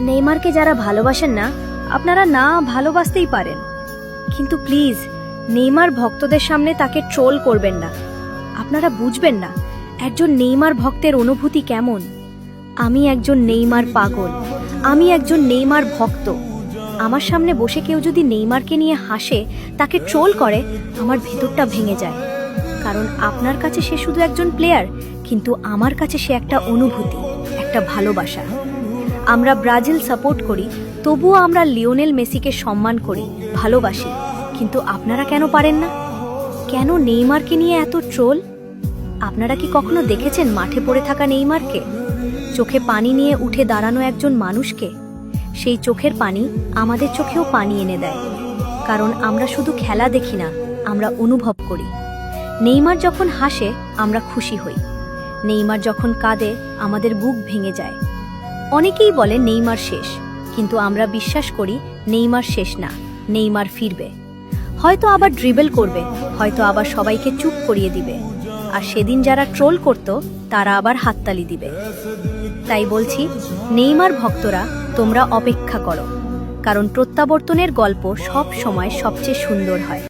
নেইমারকে যারা ভালোবাসেন না, আপনারা না ভালোবাসতেই পারেন, কিন্তু প্লিজ নেইমার ভক্তদের সামনে তাকে ট্রোল করবেন না। আপনারা বুঝবেন না একজন নেইমার ভক্তের অনুভূতি কেমন। আমি একজন নেইমার পাগল, আমি একজন নেইমার ভক্ত। আমার সামনে বসে কেউ যদি নেইমারকে নিয়ে হাসে, তাকে ট্রোল করে, আমার ভেতরটা ভেঙে যায়। কারণ আপনার কাছে সে শুধু একজন প্লেয়ার, কিন্তু আমার কাছে সে একটা অনুভূতি, একটা ভালোবাসা। আমরা ব্রাজিল সাপোর্ট করি, তবুও আমরা লিওনেল মেসিকে সম্মান করি, ভালোবাসি। কিন্তু আপনারা কেন পারেন না? কেন নেইমারকে নিয়ে এত ট্রোল? আপনারা কি কখনো দেখেছেন মাঠে পড়ে থাকা নেইমারকে, চোখে পানি নিয়ে উঠে দাঁড়ানো একজন মানুষকে? সেই চোখের পানি আমাদের চোখেও পানি এনে দেয়। কারণ আমরা শুধু খেলা দেখি না, আমরা অনুভব করি। নেইমার যখন হাসে আমরা খুশি হই, নেইমার যখন কাঁদে আমাদের বুক ভেঙে যায়। অনেকেই বলে নেইমার শেষ, কিন্তু আমরা বিশ্বাস করি নেইমার শেষ না, নেইমার ফিরবে। হয়তো আবার ড্রিবল করবে, হয়তো আবার সবাইকে চুপ করিয়ে দিবে। আর সেদিন যারা ট্রোল করত তারা আবার হাততালি দিবে। তাই বলছি, নেইমার ভক্তরা, তোমরা অপেক্ষা করো, কারণ প্রত্যাবর্তনের গল্প সব সময় সবচেয়ে সুন্দর হয়।